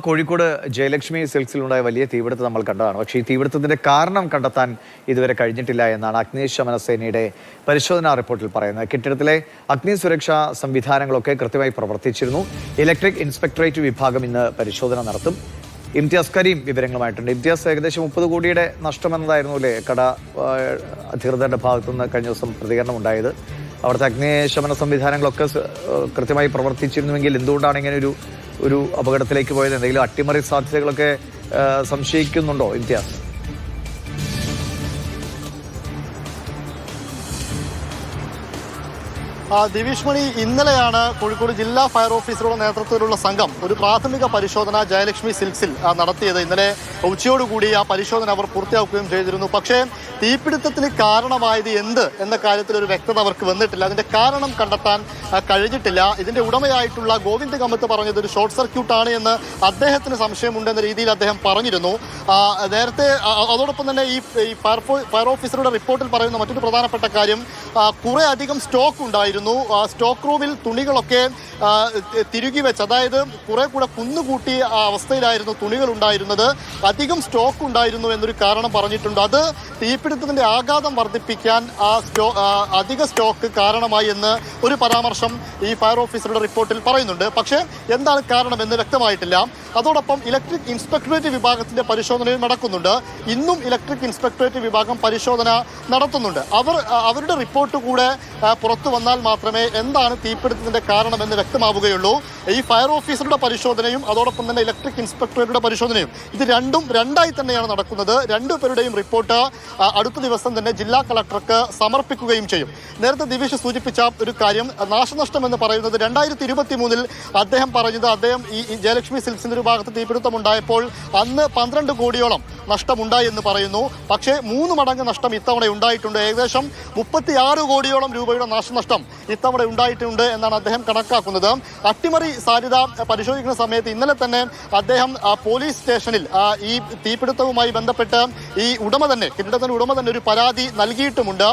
കോഴിക്കോട് ജയലക്ഷ്മി സിൽക്സിലുണ്ടായ വലിയ തീപിടുത്തം നമ്മൾ കണ്ടതാണ്. പക്ഷേ ഈ തീപിടുത്തത്തിന്റെ കാരണം കണ്ടെത്താൻ ഇതുവരെ കഴിഞ്ഞിട്ടില്ല എന്നാണ് അഗ്നിശമന സേനയുടെ പരിശോധനാ റിപ്പോർട്ടിൽ പറയുന്നത്. കെട്ടിടത്തിലെ അഗ്നി സുരക്ഷാ സംവിധാനങ്ങളൊക്കെ കൃത്യമായി പ്രവർത്തിച്ചിരുന്നു. ഇലക്ട്രിക് ഇൻസ്പെക്ടറേറ്റ് വിഭാഗം ഇന്ന് പരിശോധന നടത്തും. ഇംതിയാസ് കരീം വിവരങ്ങളുമായിട്ടുണ്ട്. ഇംതിയാസ്, ഏകദേശം 30 കോടിയുടെ നഷ്ടമെന്നതായിരുന്നു അല്ലേ കട അധികൃതരുടെ ഭാഗത്തുനിന്ന് കഴിഞ്ഞ ദിവസം പ്രതികരണം ഉണ്ടായത്? അവിടുത്തെ അഗ്നിശമന സംവിധാനങ്ങളൊക്കെ കൃത്യമായി പ്രവർത്തിച്ചിരുന്നുവെങ്കിൽ എന്തുകൊണ്ടാണ് ഇങ്ങനെ ഒരു അപകടത്തിലേക്ക് പോയത്? എന്തെങ്കിലും അട്ടിമറി സാധ്യതകളൊക്കെ സംശയിക്കുന്നുണ്ടോ ഇംതിയാസ്? ദിവിഷ് മണി, ഇന്നലെയാണ് കോഴിക്കോട് ജില്ലാ ഫയർ ഓഫീസറുടെ നേതൃത്വത്തിലുള്ള സംഘം ഒരു പ്രാഥമിക പരിശോധന ജയലക്ഷ്മി സിൽക്സിൽ നടത്തിയത്. ഇന്നലെ ഉച്ചയോടുകൂടി ആ പരിശോധന അവർ പൂർത്തിയാക്കുകയും ചെയ്തിരുന്നു. പക്ഷേ തീപിടുത്തത്തിന് കാരണമായത് എന്ത് എന്ന കാര്യത്തിൽ ഒരു വ്യക്തത അവർക്ക് വന്നിട്ടില്ല. അതിന്റെ കാരണം കണ്ടെത്താൻ കഴിഞ്ഞിട്ടില്ല. ഇതിന്റെ ഉടമയായിട്ടുള്ള ഗോവിന്ദ് കമ്മത്ത് പറഞ്ഞത് ഒരു ഷോർട്ട് സർക്യൂട്ടാണ് എന്ന് അദ്ദേഹത്തിന് സംശയമുണ്ടെന്ന രീതിയിൽ അദ്ദേഹം പറഞ്ഞിരുന്നു. നേരത്തെ അതോടൊപ്പം തന്നെ ഈ ഫയർ ഓഫീസറുടെ റിപ്പോർട്ടിൽ പറയുന്ന മറ്റൊരു പ്രധാനപ്പെട്ട കാര്യം, കുറെ അധികം സ്റ്റോക്ക് ഉണ്ടായിരുന്നു. സ്റ്റോക്ക് റൂമിൽ തുണികളൊക്കെ തിരുകി വെച്ച്, അതായത് കുറെ കൂടെ കുന്നുകൂട്ടിയ അവസ്ഥയിലായിരുന്നു തുണികൾ ഉണ്ടായിരുന്നത്. അധികം സ്റ്റോക്ക് ഉണ്ടായിരുന്നു എന്നൊരു കാരണം പറഞ്ഞിട്ടുണ്ട്. അത് തീപിടുത്തത്തിന്റെ ആഘാതം വർദ്ധിപ്പിക്കാൻ അധിക സ്റ്റോക്ക് കാരണമായി എന്ന് ഒരു പരാമർശം ഈ ഫയർ ഓഫീസറുടെ റിപ്പോർട്ടിൽ പറയുന്നുണ്ട്. പക്ഷേ എന്താണ് കാരണം എന്ന് വ്യക്തമായിട്ടില്ല. അതോടൊപ്പം ഇലക്ട്രിക് ഇൻസ്പെക്ടറേറ്റ് വിഭാഗത്തിന്റെ പരിശോധനയും നടക്കുന്നുണ്ട്. ഇന്നും ഇലക്ട്രിക് ഇൻസ്പെക്ടറേറ്റ് വിഭാഗം പരിശോധന നടത്തുന്നുണ്ട്. അവരുടെ റിപ്പോർട്ട് കൂടെ പുറത്തു വന്നാൽ മാത്രമേ എന്താണ് തീപിടുത്തത്തിന്റെ കാരണമെന്ന് വ്യക്തമാവുകയുള്ളൂ. ഈ ഫയർ ഓഫീസറുടെ പരിശോധനയും അതോടൊപ്പം തന്നെ ഇലക്ട്രിക് ഇൻസ്പെക്ടറേറ്റുടെ പരിശോധനയും ഇത് രണ്ടായി തന്നെയാണ് നടക്കുന്നത്. രണ്ടുപേരുടെയും റിപ്പോർട്ട് അടുത്ത ദിവസം തന്നെ ജില്ലാ കളക്ടർക്ക് സമർപ്പിക്കുകയും ചെയ്യും. നേരത്തെ ദിവിഷ് സൂചിപ്പിച്ച ഒരു കാര്യം, നാശനഷ്ടം എന്ന് പറയുന്നത് 2023 അദ്ദേഹം പറഞ്ഞത്, അദ്ദേഹം ഈ ജയലക്ഷ്മി സിൽക്സിന്റെ ഒരു ഭാഗത്ത് തീപിടുത്തം ഉണ്ടായപ്പോൾ അന്ന് 12 കോടിയോളം നഷ്ടമുണ്ടായി എന്ന് പറയുന്നു. പക്ഷേ 3 മടങ്ങ് നഷ്ടം ഇത്തവണ ഉണ്ടായിട്ടുണ്ട്. ഏകദേശം 36 കോടിയോളം രൂപയുടെ നാശനഷ്ടം ഇത്തവണ ഉണ്ടായിട്ടുണ്ട് എന്നാണ് അദ്ദേഹം കണക്കാക്കുന്നത്. അട്ടിമറി സാധ്യത പരിശോധിക്കുന്ന സമയത്ത് ഇന്നലെ തന്നെ അദ്ദേഹം പോലീസ് സ്റ്റേഷനിൽ ഈ തീപിടുത്തവുമായി ബന്ധപ്പെട്ട് ഈ കെട്ടിടത്തിന്റെ ഉടമ തന്നെ ഒരു പരാതി നൽകിയിട്ടുമുണ്ട്.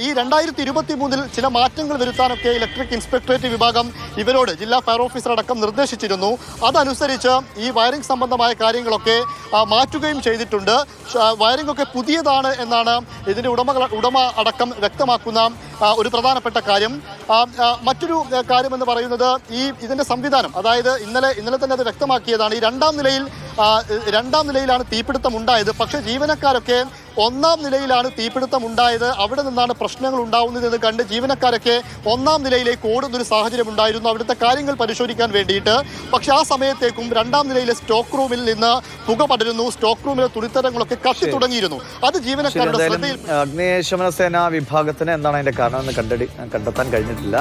ഈ 2023 ചില മാറ്റങ്ങൾ വരുത്താനൊക്കെ ഇലക്ട്രിക് ഇൻസ്പെക്ടറേറ്റ് വിഭാഗം ഇവരോട് ജില്ലാ ഫയർ ഓഫീസർ അടക്കം നിർദ്ദേശിച്ചിരുന്നു. അതനുസരിച്ച് ഈ വയറിംഗ് സംബന്ധമായ കാര്യങ്ങളൊക്കെ മാറ്റുകയും ചെയ്തിട്ടുണ്ട്. വയറിംഗ് ഒക്കെ പുതിയതാണ് എന്നാണ് ഇതിന്റെ ഉടമ അടക്കം വ്യക്തമാക്കുന്ന ഒരു പ്രധാനപ്പെട്ട കാര്യം. മറ്റൊരു കാര്യമെന്ന് പറയുന്നത് ഇതിന്റെ സംവിധാനം, അതായത് ഇന്നലെ തന്നെ അത് വ്യക്തമാക്കിയതാണ്. ഈ രണ്ടാം നിലയിലാണ് തീപിടുത്തം ഉണ്ടായത്. പക്ഷേ ജീവനക്കാരൊക്കെ 1-ാം നിലയിലാണ് തീപിടുത്തം ഉണ്ടായത്. അവിടെ നിന്നാണ് പ്രശ്നങ്ങൾ ഉണ്ടാവുന്നതെന്ന് കണ്ട് ജീവനക്കാരൊക്കെ 1-ാം നിലയിലേക്ക് ഓടുന്നൊരു സാഹചര്യം ഉണ്ടായിരുന്നു അവിടുത്തെ കാര്യങ്ങൾ പരിശോധിക്കാൻ വേണ്ടിയിട്ട്. പക്ഷെ ആ സമയത്തേക്കും 2-ാം നിലയിലെ സ്റ്റോക്ക് റൂമിൽ നിന്ന് പുക പടരുന്നു. സ്റ്റോക്ക് റൂമിലെ തുണിത്തരങ്ങളൊക്കെ കത്തി തുടങ്ങിയിരുന്നു. അത് ജീവനക്കാരുടെ ശ്രദ്ധയിൽ അഗ്നിശമന സേനാ വിഭാഗത്തിന് എന്താണ് അതിന്റെ കാരണം എന്ന് കണ്ടെത്താൻ കഴിഞ്ഞിട്ടില്ല.